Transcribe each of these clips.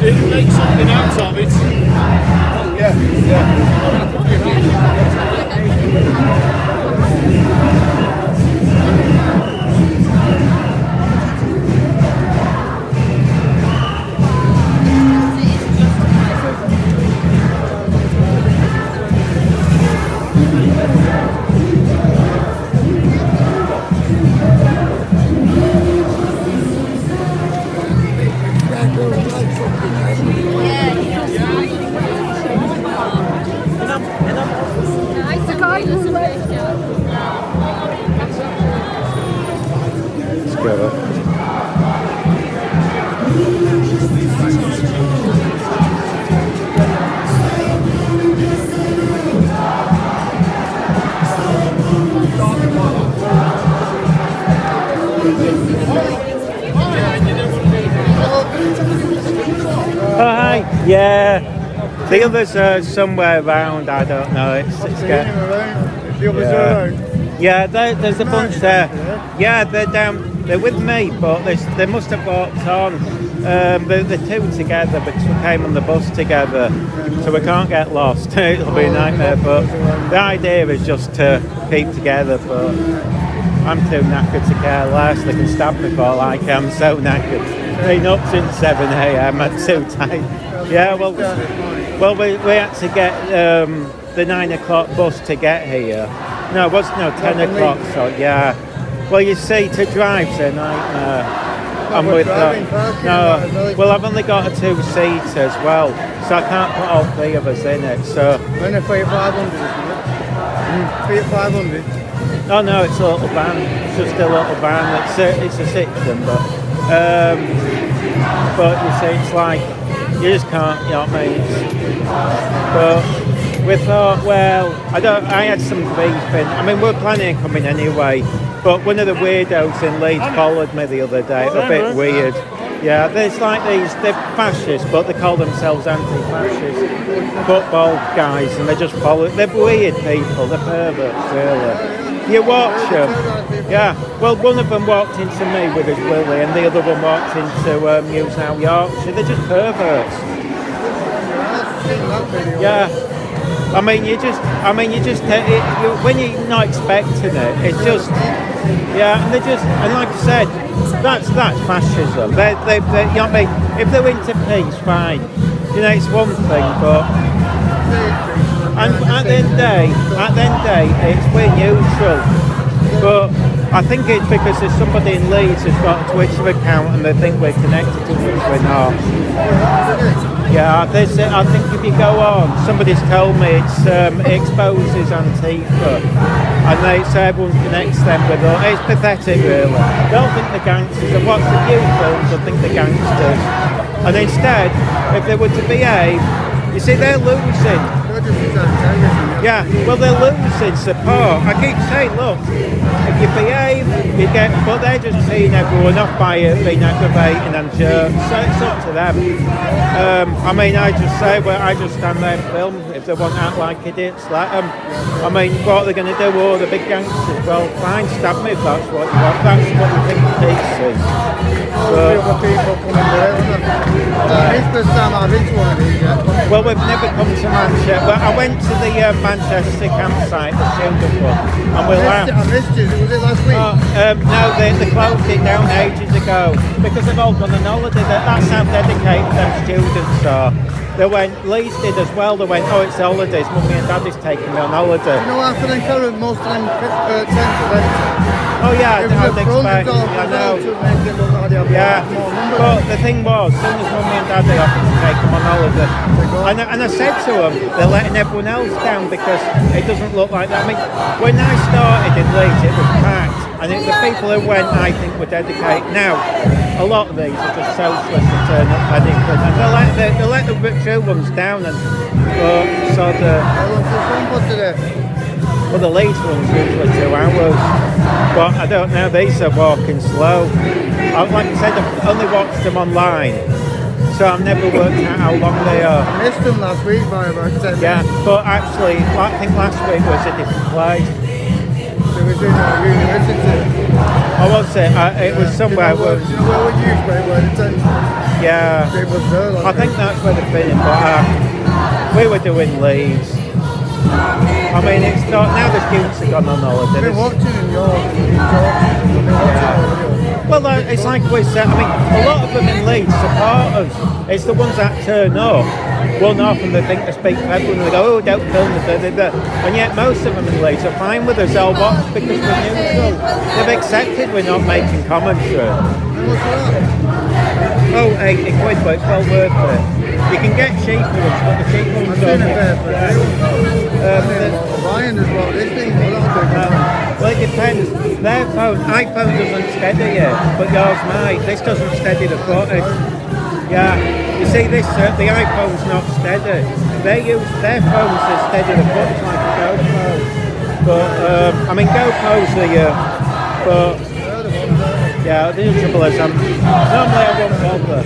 Make something out of it. Yeah, the others are somewhere around. I don't know. It's The others are around. Yeah, there's a bunch there. Yeah, they're down. They're with me, but they must have walked on. The two together, but we came on the bus together, so we can't get lost. It'll be a nightmare. But the idea is just to keep together. But I'm too knackered to care less. They can stab me for like I'm so knackered. Been up since 7 a.m. I'm too tired. Yeah, well, we had to get the 9 o'clock bus to get here. No, it wasn't 10 o'clock. So yeah. Well, you see, to drive's a nightmare. I'm with well, I've only got a 2-seater as well, so I can't put all 3 of us in it. So. When I pay 500, pay 500. Oh no, it's a little van. It's just a little van. It's a Citizen, but you see, it's like you just can't. You know what I mean? But we thought, well, I had some beef in. I mean, we're planning on coming anyway. But one of the weirdos in Leeds followed me the other day. A bit weird. Yeah, there's like they're fascists, but they call themselves anti-fascist football guys, and they just follow. They're weird people. They're perverts, really. You watch them. Yeah. Well, one of them walked into me with his willy, and the other one walked into Newtown, Yorkshire. They're just perverts. Yeah. I mean, you just when you're not expecting it, it's just, yeah, and and like I said, that's fascism. They you know what I mean? If they're into peace, fine. You know, it's one thing, but and at the end of the day, we're neutral. But I think it's because there's somebody in Leeds who's got a Twitter account and they think we're connected to which we're not. Yeah, I think if you go on, somebody's told me it exposes Antifa, and they say everyone connects them with us. It's pathetic, really. They don't think the gangsters, and watch the new films, they think the gangsters. And instead, if they were to behave, you see, they're losing. Yeah, well, they're losing support. I keep saying, look, if you behave, you get, but they're just seeing everyone off by it being aggravating and jerks, so it's up to them. I mean, I just say, well, I just stand there and film. If they want to act like idiots, let them. I mean, what are they going to do? Oh, the big gangsters. Well, fine, stab me if that's what you want. That's what you think peace is. Well, we've never come to Manchester. Well, I went to the Manchester campsite, the Silver Club, and we laughed. I missed it. Was it last week? No, they closed it down ages ago because they've all gone on holiday. That's how dedicated them students are. They went, Leeds did as well. They went, oh, it's holidays. Mummy and Daddy's taking me on holiday. You know, after the current, most of them tents are empty. Oh yeah, I'd expect. I know. Yeah, but the thing was, as soon as Mummy and Daddy offered to take them on holiday, and I said to them, they're letting everyone else down because it doesn't look like that. I mean, when I started in Leeds, it was packed, and the people who went, I think, were dedicated. Now, a lot of these are just socialists who turn up adequate, and they let the true ones down, and so the. Well, the Leeds one's usually 2 hours, but I don't know. These are walking slow. Like I said, I've only watched them online, so I've never worked out how long they are. I missed them last week by about 10 minutes. Yeah, but actually, I think last week was a different place. It was in university. I was it? It was somewhere where... You know where we used to where the tent was? Yeah. It was there. I think that's where they're finished, but we were doing Leeds. I mean, it's not... Now the students have gone on holiday. I've been watching in York, in Yorkshire. I've been watching over here. Well, it's like we said, I mean, a lot of them in Leeds support us. It's the ones that turn up, run off and they think they speak for everyone and they go, oh, don't film us, and yet most of them in Leeds are fine with us, they'll watch because we're neutral. They've accepted we're not making commentary. And what's that? Oh, 80 quid, but it's well worth it. You can get cheap ones, but the cheap ones I've seen it there for Ryan as well. This thing, well, it depends. Their iPhone doesn't steady it, but yours might. This doesn't steady the footage. Yeah, you see this, the iPhone's not steady. Their phones to steady the footage like a GoPro. But, I mean, GoPros are, but, yeah, the trouble is, normally I won't bother.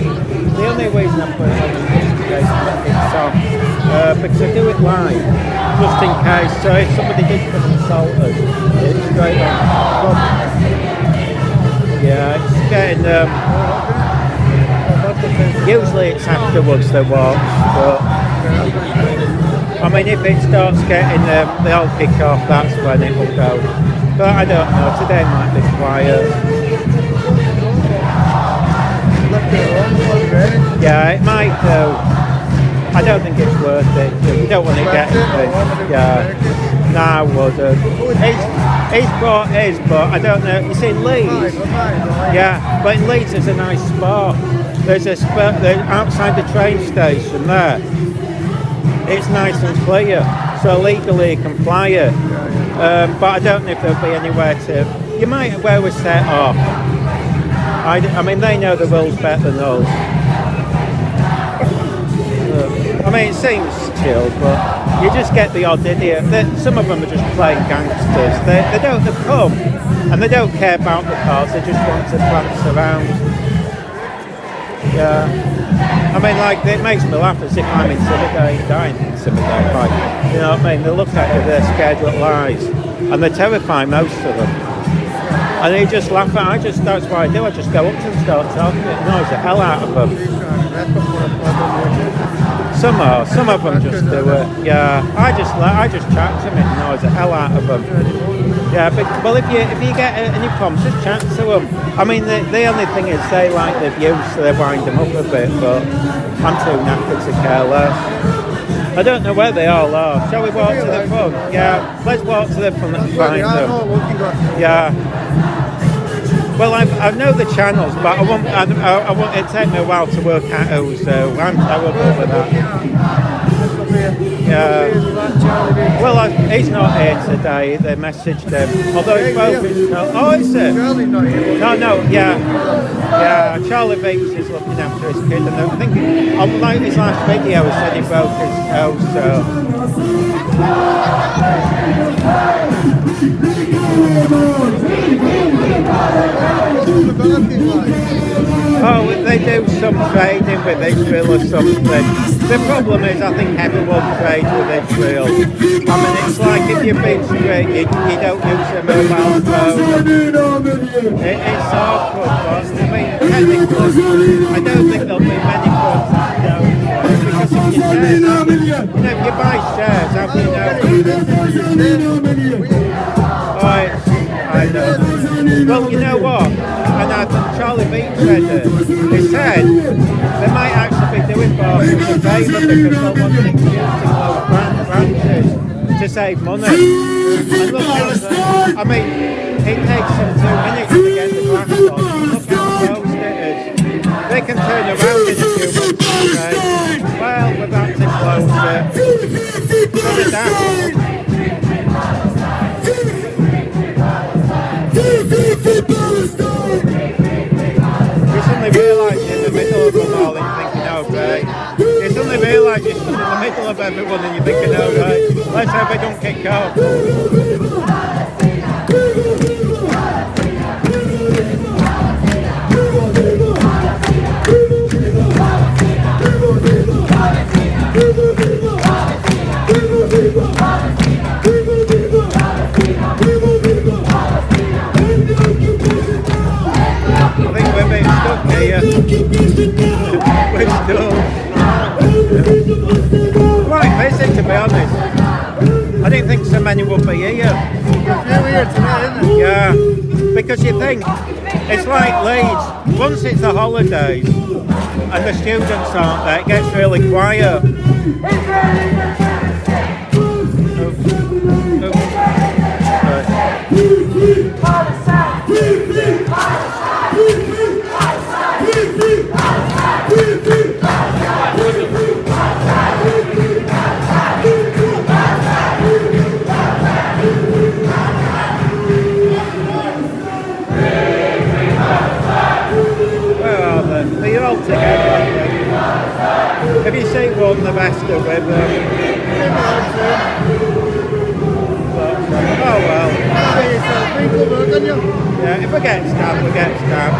The only reason I put it on is because it's off, because I do it live, just in case. So if somebody did come and insult us, it's straight on. Yeah, it's getting, usually it's afterwards they watch, but, I mean, if it starts getting, they all kick off, that's when it will go. But I don't know, today might be quiet. Yeah, it might do. I don't think it's worth it. You don't want to get it. Yeah. No, I wouldn't. He's brought his, but I don't know. You see, Leeds. Yeah, but in Leeds there's a nice spot. There's a spot outside the train station there. It's nice and clear, so legally you can fly it. But I don't know if there'll be anywhere to. You might where we set off. I mean, they know the rules better than us. I mean, it seems chill, but you just get the odd idiot. Some of them are just playing gangsters. They don't come, and they don't care about the cars. They just want to prance around. Yeah. I mean, like, it makes me laugh as if I'm intimidated. Like, you know what I mean? They look at you, they're scared with lies, and they terrify most of them. And they just laugh at that's what I do. I just go up to them and start talking. It annoys the hell out of them. Some of them just do it. Yeah, I just chat to them. It annoys the hell out of them. Yeah, but well, if you get any problems, just chat to them. I mean, the only thing is they like the views, so they wind them up a bit. But I'm too knackered to care less. I don't know where they all are. Shall we walk to the front? Yeah, let's walk to the front and find them. Yeah. Well, I know the channels, but I want it take me a while to work out who, so I'm terrible with that. Yeah. Well, he's not here today. They messaged him. Although his phone is not. Oh, is it? No, yeah. Yeah, Charlie Bates is looking after his kid. And I think, on his last video, he said he broke his toe, so. Oh, they do some training with Israel or something. The problem is, I think everyone trades with Israel. I mean, it's like if you've been straight, you don't use a mobile phone. It's awkward, but I mean, technically, I don't think there'll be many clubs that don't. Because if you shares, if you buy shares, how do you know? I know. Well, you know what? And I think Charlie Beach said it. He said they might actually be doing bosses a favour because they'll want to introduce those branches to save money. And look at I mean, it takes them 2 minutes to get the glass on. Look how closed it is. They can turn around in a few months and say, well, we've had to close it. So did that. You suddenly realise you're in the middle of them all and thinking, okay. You suddenly realise you're in the middle of everyone and you're thinking, oh right, let's hope I don't kick off. I think we're being stuck here. We're stuck. Quite busy, to be honest. I didn't think so many would be here. Here tonight, isn't it? Yeah, because you think, it's like Leeds, once it's the holidays and the students aren't there, it gets really quiet. Are you all together? Have you seen one the best of with them? Oh well. Yeah, if we get stabbed, we get stabbed.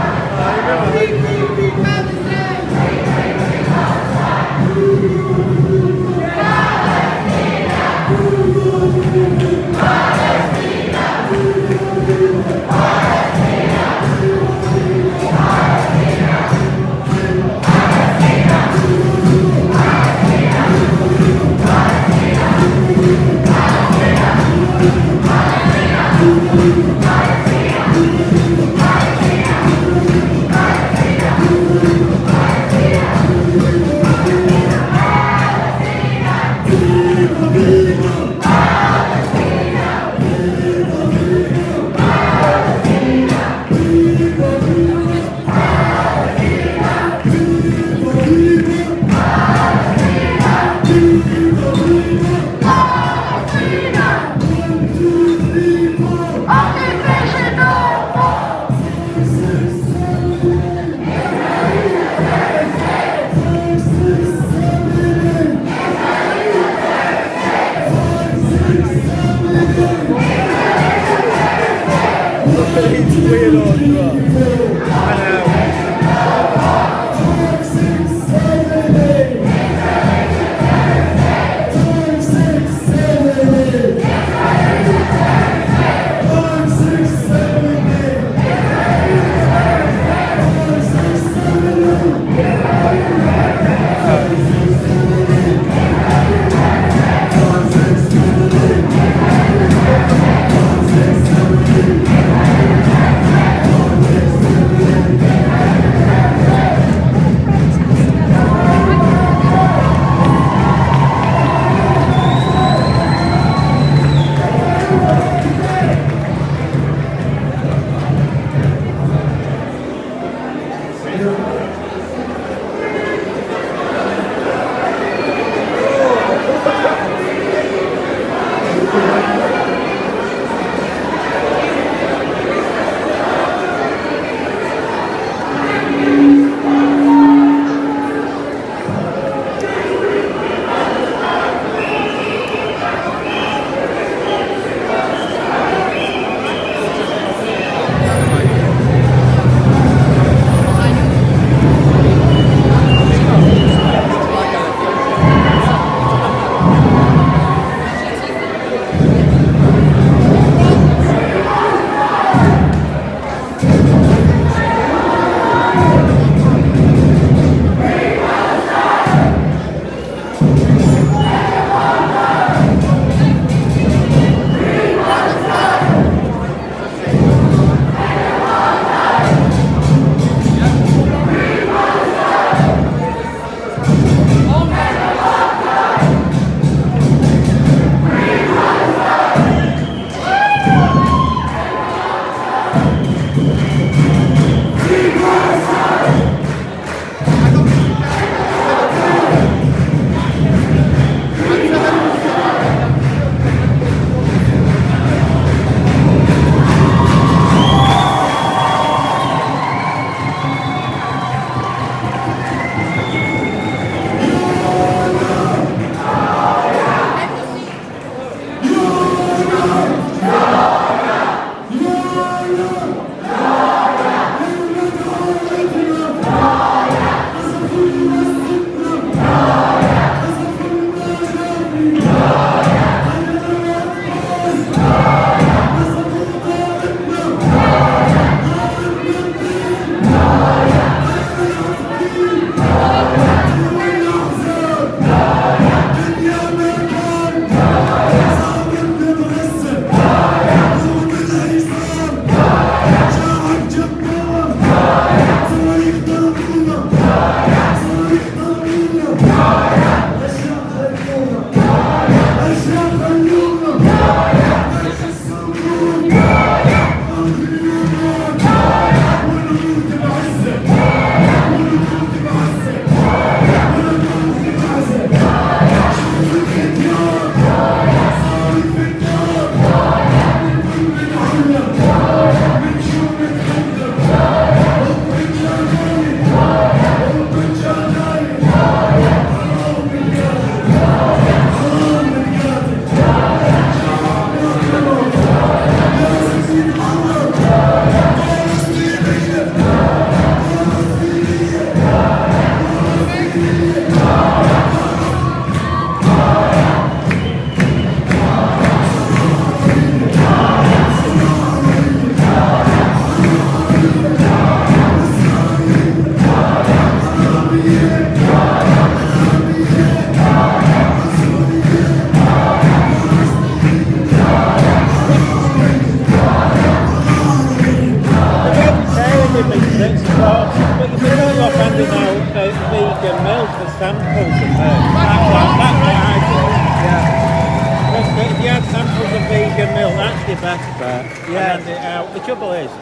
samples of milk. That's what I do. Yeah. If you had samples of vegan milk, that's your best bet. Yeah. And hand it out. The trouble is,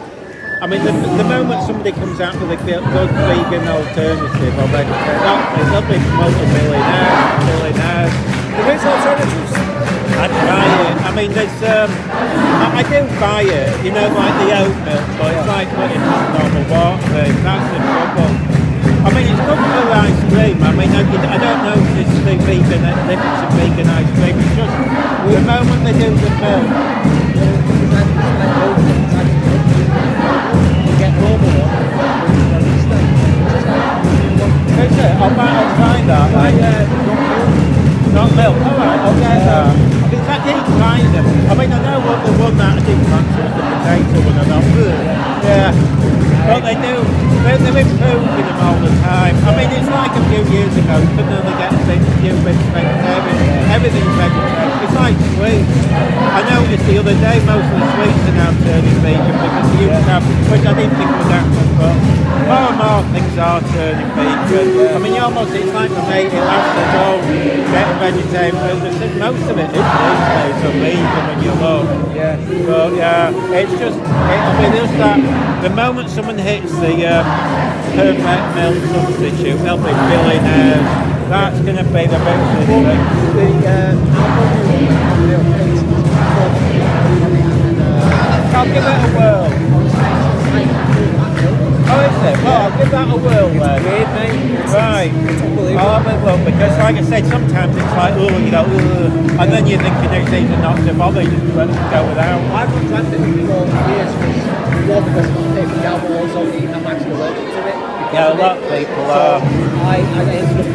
I mean, the moment somebody comes out with a good vegan alternative or vegetarian, they'll be multi-millionaires. There is alternatives. I try it. I mean, there's, I do buy it, you know, like the oat milk, but it's like putting just normal water in. That's the trouble. I mean, it's good for ice cream. I mean, I don't notice the vegan difference in vegan ice cream. It's just the moment they do the milk. You get normal one. Is it? I'll try that. Not milk. Alright, I'll get that. In fact, I tried them. I mean, I know what the one that I didn't fancy was the potato one. I thought, yeah. But they're improving them all the time. I mean, it's like a few years ago, you couldn't only get a few bits vegetarian. Everything's vegetarian. It's like sweets. I noticed the other day most of the sweets are now turning vegan because you used to have, which I didn't think would happen, but more and more things are turning vegan. I mean, it's like my mate, he'll have to go get a vegetarian food. Most of it is these days are vegan and you love. Yeah. But yeah, it's just, I mean, there's that, the moment someone hits the perfect milk substitute, they'll be billionaires. That's going to be the big thing. I'll give it a whirl. Oh, is it? Well, I'll give that a whirl then. Weird, mate. Right. It's unbelievable. I'll have a whirl because, like I said, sometimes it's like, oh, you go, and then you're thinking it's either not to bother, you just let it go without. I've not drank it for years because because I'm also I'm actually allergic to it. Yeah, a lot of people are. I ended up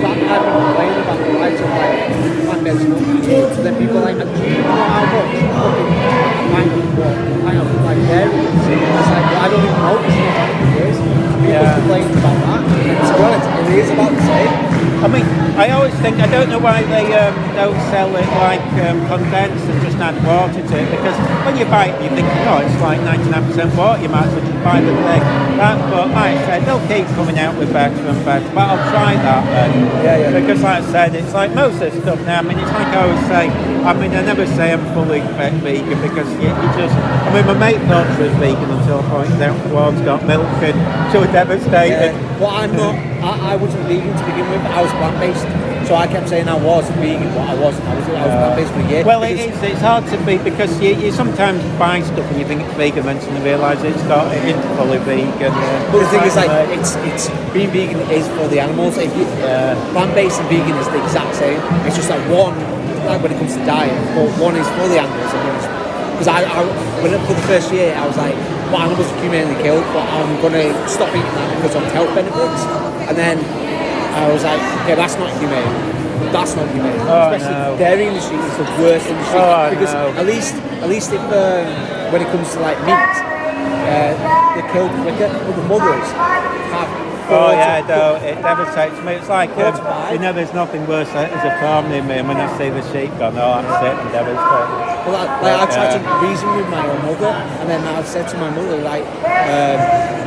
I've been complaining about the rights of like plant-based milk foods, and then people are like, do you know how much fucking kind of like dairy is? It's like, well, I don't even know because it's not like years. People complain about that. And to be honest, it is about the same. I mean, I always think, I don't know why they don't sell it like condensed and just add water to it, because when you buy it, you think, oh, it's like 99% water, you might as well just buy the thing. But like I said, they'll keep coming out with better and better, but I'll try that then. Yeah. Because like I said, it's like most of this stuff now, I mean, it's like I always say, I mean, I never say I'm fully vegan because you just, I mean, my mate thought she was vegan until a point down towards got milk and she was devastated. Yeah. Well, I'm not. I wasn't vegan to begin with. I was plant-based, so I kept saying I was vegan, but I wasn't. I was plant-based for a year. Well, it's hard to be because you sometimes buy stuff and you think it's vegan, and then you realise it isn't fully vegan. But the thing is, like, it's being vegan is for the animals. If you plant-based and vegan is the exact same. It's just like one, like when it comes to diet, but one is for the animals and one is because for the first year I was like, well, animals are humanely killed, but I'm gonna stop eating that because of health benefits. And then I was like, okay, that's not humane. That's not humane. Especially dairy industry is the worst industry because at least if when it comes to like meat, they're killed quicker. But the mothers have. Oh yeah, no, it devastates me. It's like, you know, there's nothing worse as a farm near me, and when I see the sheep gone, I'm sick and devastated. Well, I tried to reason with my own mother, and then I said to my mother, like,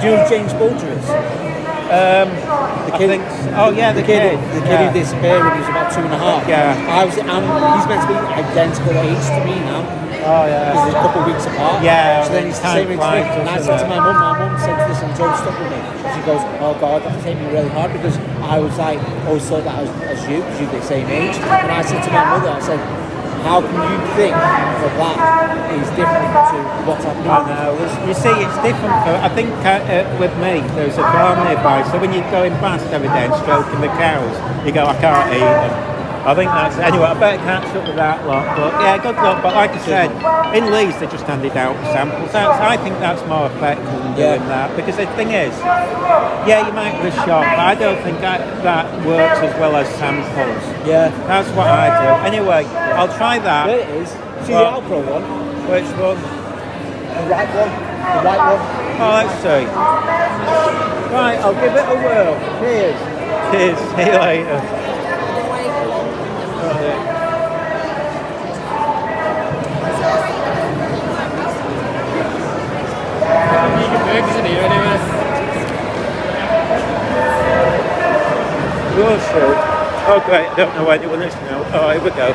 do you know who James Bolger is? The kid. The kid who disappeared when he was about 2.5. Yeah. He's meant to be identical age to me now. Oh yeah. Because he's a couple of weeks apart. Yeah. So then he's the same age to me. And I said to my mum said this and Joe stuck with me. She goes, oh God, that's hit me really hard because I was like, always thought that as you, because you're the same age. And I said to my mother, I said, how can you think that is different to what's happening? I know. You see, it's different. I think with me, there's a farm nearby, so when you're going past every day and stroking the cows, you go, I can't eat them. I think that's, anyway, I better catch up with that lot. But yeah, good luck. But like I said, in Leeds, they just handed out samples. I think that's more effective than doing that. Because the thing is, you might have a shop, but I don't think that works as well as samples. Yeah. That's what I do. Anyway, I'll try that. There it is. See the Alpro one? Which one? The white one. The white one. Oh, let's see. Right, I'll give it a whirl. Cheers. Cheers. See you later. Burgers in here anyway. We'll shoot. Oh great, I don't know anyone is now. Oh, here we go.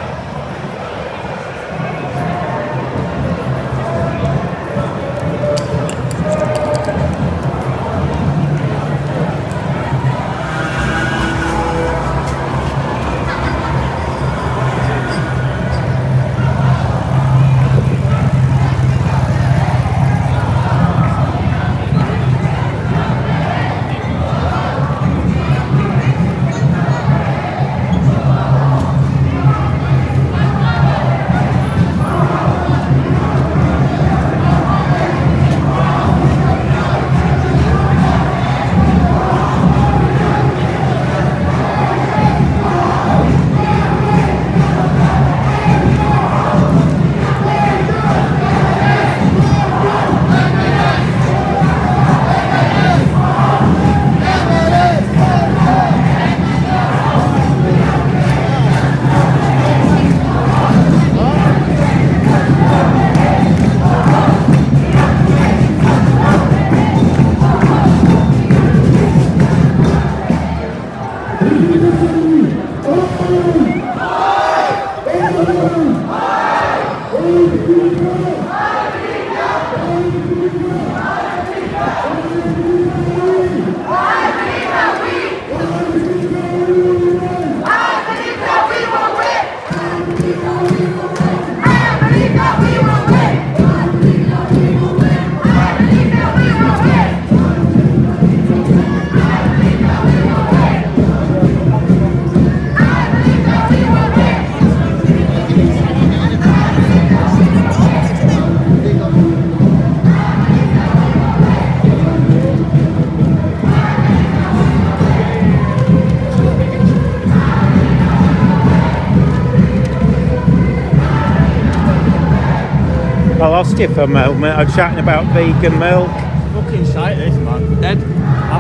I lost you for a moment. I was chatting about vegan milk. Fucking shite this, man. Dead.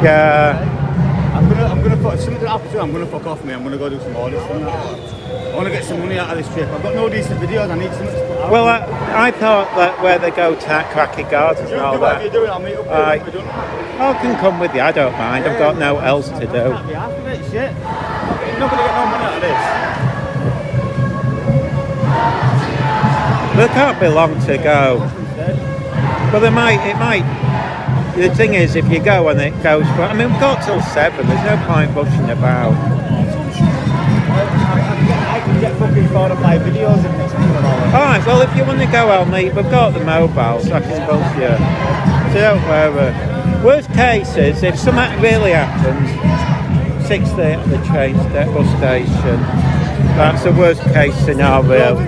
Yeah. I'm gonna fuck. If something happens to me, I'm gonna fuck off me. I'm gonna go do some orders from that. I wanna get some money out of this trip. I've got no decent videos. I need something to put out. Well, I thought that where they go to Cracky Gardens and all do whatever that. you're doing. I'll meet up with you when we're done. I can come with you. I don't mind. I've got no else to do. Can't be half of it. Shit. You're not gonna get no money out of this. There can't be long to go. Well, it might. The thing is, if you go and it goes for, I mean, we've got till 7. There's no point rushing about. I can get fucking 4 or 5 videos in next week. All right. Well, if you want to go, I'll meet. We've got the mobile, so I can book you. So don't worry. Worst case is, if something really happens, 6:30 at the bus station. That's the worst case scenario.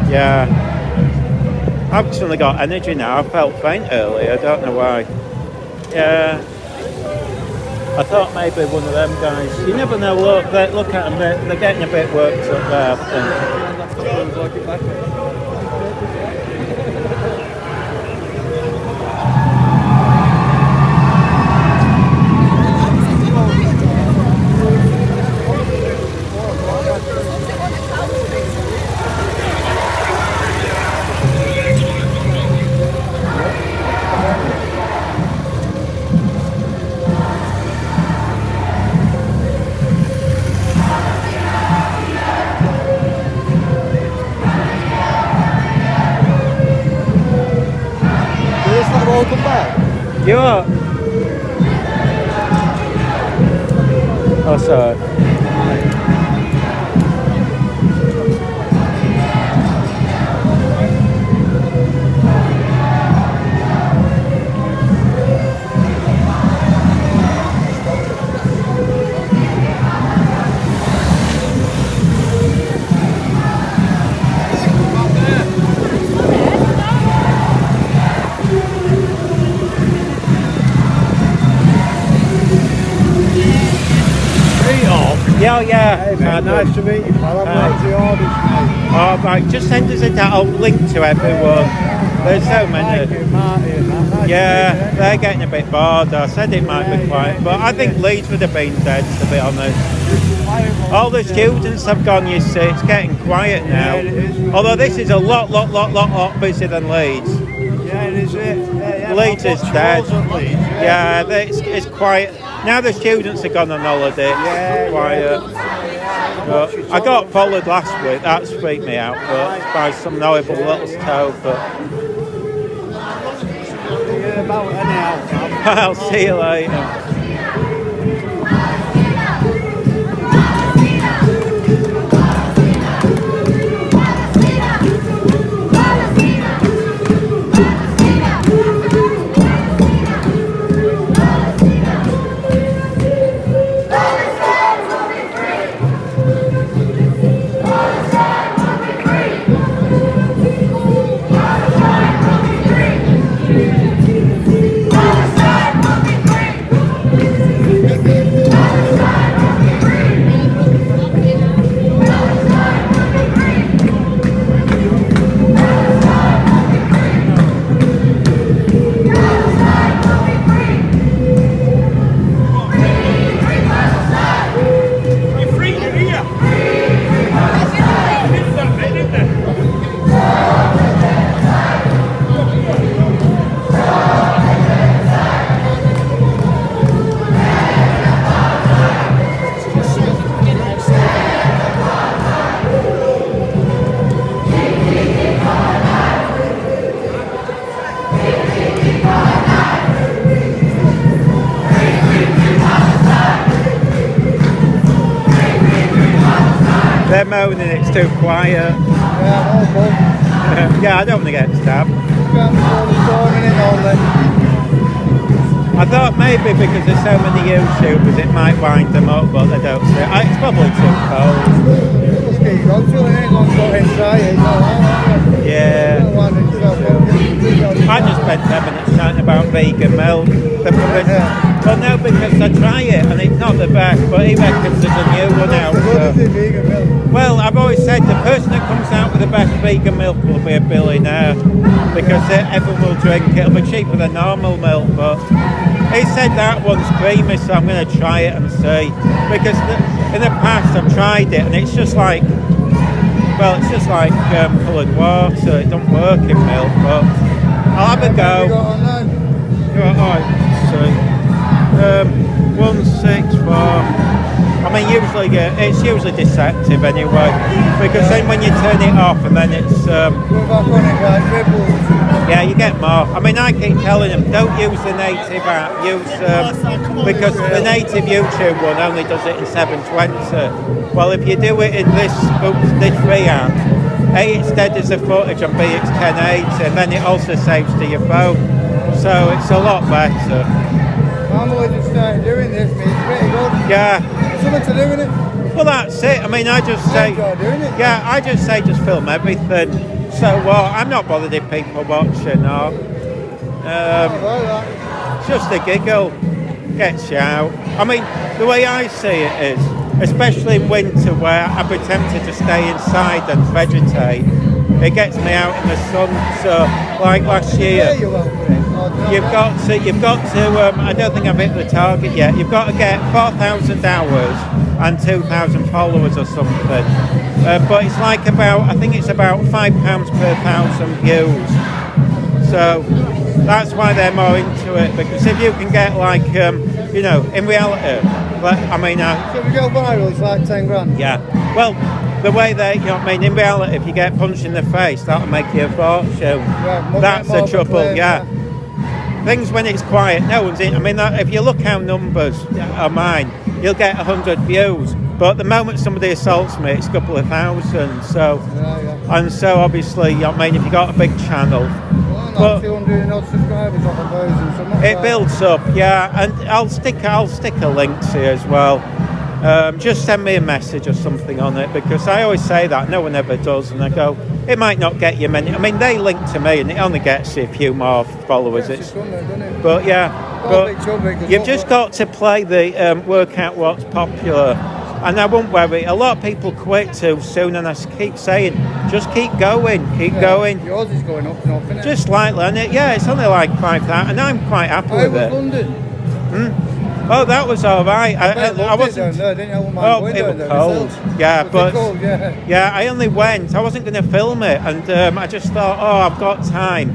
Yeah. I've suddenly got energy now. I felt faint earlier. I don't know why. Yeah. I thought maybe one of them guys. You never know. Look at them. They're getting a bit worked up there, I think. Welcome back. You are? Oh, sorry. Yeah. Hey, man, nice to meet you, pal. I'm like the orders, mate. Oh, right, just send us I'll link to everyone. There's so many. Yeah, they're getting a bit bored. I said it might be quiet, but I think Leeds would have been dead, to be honest. All the students have gone, you see, it's getting quiet now. Although this is a lot busier than Leeds. Yeah, it is. Leeds is dead. Yeah, it's quiet. now the students have gone on holiday. Yeah, Quiet. But I got followed last week. That freaked me out, but by some knowable little toe. But I'll see you later. They're moaning it's too quiet. Yeah, I don't want to get stabbed. I thought maybe because there's so many YouTubers it might wind them up, but they don't see it. It's probably too cold. Yeah. I just spent 10 minutes chatting about vegan milk. Well, no, because I try it and it's not the best, but he reckons there's a new one out. Well, I've always said the person that comes out with the best vegan milk will be a billionaire because everyone will drink it. It'll be cheaper than normal milk, but he said that one's creamy, so I'm going to try it and see. Because in the past I've tried it and it's just like, well, it's just like coloured water. It don't work in milk, but I'll have a go. So 164. I mean, usually it's usually deceptive anyway, because then when you turn it off and then it's yeah, you get more. I mean, I keep telling them don't use the native app, use because the native YouTube one only does it in 720. Well, if you do it in this free app, A, it's dead as the footage, and B, it's 1080, and then it also saves to your phone, so it's a lot better. I'm only just started doing this, mate. It's pretty good. Yeah. Something to do with it. Well, that's it. I mean, I just say, yeah, I just say just film everything. So what? I'm not bothered if people watching or it's just a giggle. Gets you out. I mean, the way I see it is, especially in winter where I'd be tempted to stay inside and vegetate, it gets me out in the sun. So, like last year, you've got to. I don't think I've hit the target yet. You've got to get 4,000 hours and 2,000 followers or something. But it's like I think it's about £5 per 1,000 views. So that's why they're more into it. Because if you can get like, in reality, I mean, so if you go viral, it's like 10 grand. Yeah. Well, the way in reality, if you get punched in the face, that'll make you a fortune. Yeah, that's the trouble. Yeah. Things when it's quiet, no one's in. I mean, if you look how numbers are mine, you'll get 100 views. But the moment somebody assaults me, it's a couple of thousand. So, and so obviously, I mean, if you got a big channel, well, 200 odd subscribers off 1,000. It builds up, yeah. And I'll stick a link to you as well. Just send me a message or something on it, because I always say that no one ever does, and I go, it might not get you many. I mean, they link to me and it only gets you a few more followers. But yeah, but you've just got to play the work out what's popular, and I won't worry. A lot of people quit too soon, and I keep saying, just keep going, going. Yours is going up and up, isn't it? Just slightly, and it's only like 5,000, and I'm quite happy with it. London. Oh, that was all right. I wasn't. It was cold. Yeah, but cold, yeah, I only went. I wasn't going to film it, and I just thought, I've got time,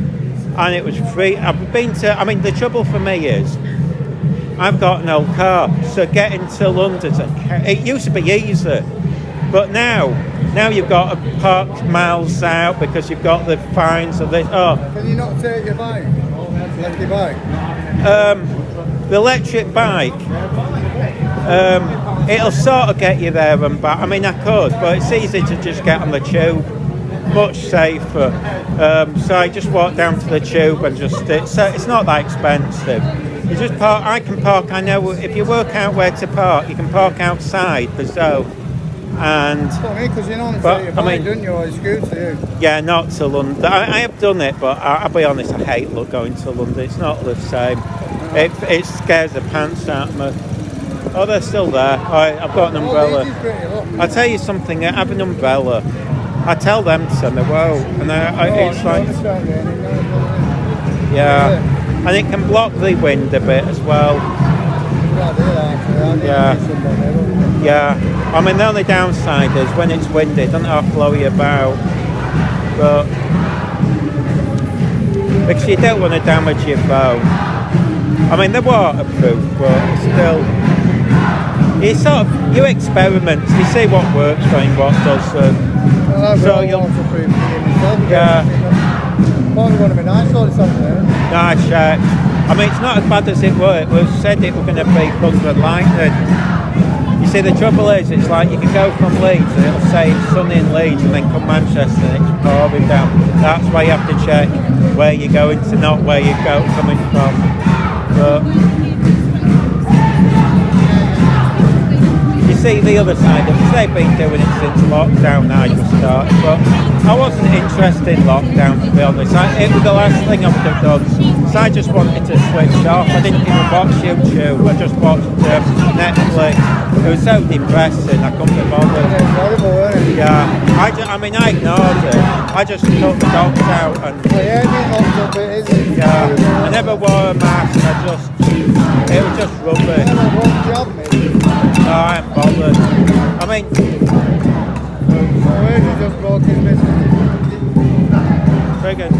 and it was free. I've been to. I mean, the trouble for me is, I've got an old car, so getting to London's it used to be easy, but now you've got to park miles out because you've got the fines of this. Oh, Can you not take your bike? Like your bike? the electric bike. It'll sort of get you there and back. I mean, I could, but it's easy to just get on the tube. Much safer. So I just walk down to the tube and just so it's not that expensive. You just park. I can park. I know if you work out where to park, you can park outside the zone. And Because you normally but, take your I bike, mean- don't you, or your scooter, you? yeah, not to London. I have done it, but I'll be honest. I hate going to London. It's not the same. It scares the pants out of me. Oh, they're still there. I've got an umbrella. Oh, these is pretty, look. I'll tell you something. I have an umbrella. I tell them to send the well, and it's like. Yeah, and it can block the wind a bit as well. Yeah. Yeah, I mean the only downside is when it's windy, it doesn't half blow you about, but because you don't want to damage your phone. I mean they're waterproof, but still, you experiment, you see what works and what doesn't. So you'll, yeah. Probably want to be nice all this afternoon. I checked. I mean, it's not as bad as it was. It was said it was going to be thunder and lightning. You see, the trouble is, it's like you can go from Leeds and it'll say it's sunny in Leeds and then come Manchester and it's pouring down. That's why you have to check where you're going to, not where you're coming from. But you see the other side of it. They've been doing it since lockdown I just started, but I wasn't interested in lockdown, to be honest. It was the last thing I would have done. So I just wanted to switch off. I didn't even watch YouTube. I just watched Netflix. It was so depressing. I couldn't be bothered. It's horrible, isn't it? Yeah, I ignored it. I just took the dogs out and Yeah, it is. yeah, I never wore a mask. It was just rubbish. Yeah, like, what job, mate? No, I ain't bothered. I mean, So where's he just broke his business? very good.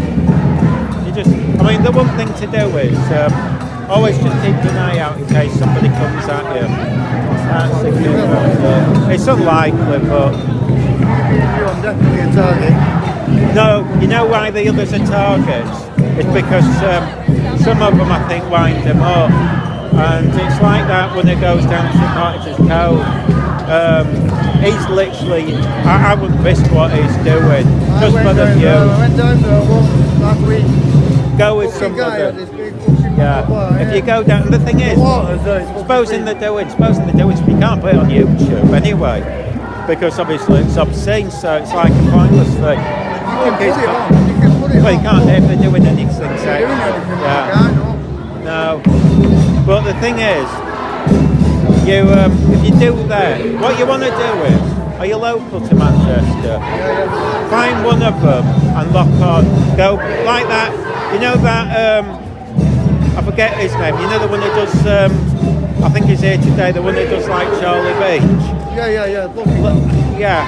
I mean, the one thing to do is always just keep an eye out in case somebody comes at you. That's the key about it. It's unlikely, but You're definitely a target. no, you know why the others are targets? It's because some of them, I think, wind them up. And it's like that when it goes down to Cottage's Cove. He's literally, I wouldn't risk what he's doing, just for the view. I went down there once last week. Go with Fucking guy had somebody. this big fucking Yeah, bar, if you go down, the thing is, supposing they're doing, you can't put it on YouTube anyway, because obviously it's obscene, so it's like a pointless thing. You can put it on. You can put it Well, you on. can't if they're doing anything. If they're doing anything, Yeah. you can't, no. No, but the thing is, if you do that, what you want to do is, are you local to Manchester? Find one of them and lock on. Go like that. You know that I forget his name. You know the one who does. I think he's here today. The one who does like Charlie Beach. Yeah.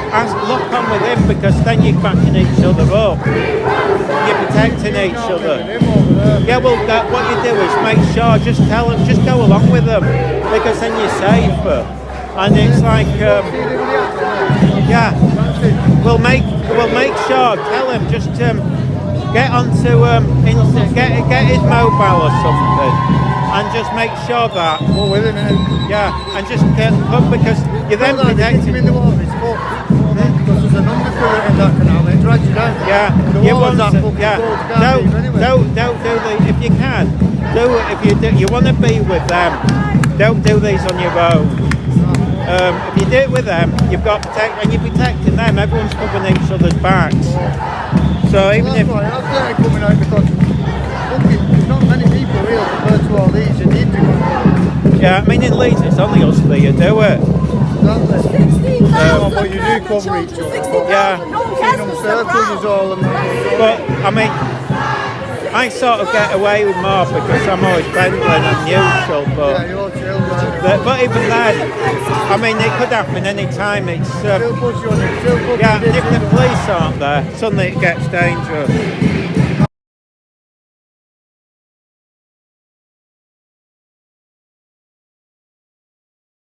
Lock on with him because then you're backing each other up. You're protecting each other. Yeah, well, what you do is make sure, just tell them, just go along with them, because then you're safer. And it's like, yeah, we'll make sure, tell him, just get onto, get his mobile or something, and just make sure that, Well, with him, yeah, and just get up because you're then protecting. in the water, it's fucked. Because there's a number for it in that canal, it drags you down. Yeah, The you water's want that to, fucking yeah. cold, you can't leave anyway. Don't do if you can. Do if you want to be with them. Don't do these on your own. If you do it with them, you've got protect, and you're protecting them. Everyone's covering each other's backs. So even That's if why I started coming out because there's not many people here compared to all these. You need to go. yeah, I mean in Leeds it's only us three who do it. But you do cover each other. Yeah. Kingdom Circles is all of them. But I mean, I sort of get away with more because I'm always friendly and neutral. But Yeah, you're chill, man. but even then, I mean it could happen any time. It's Still push you on it, still push yeah, you. if the police aren't there, suddenly it gets dangerous.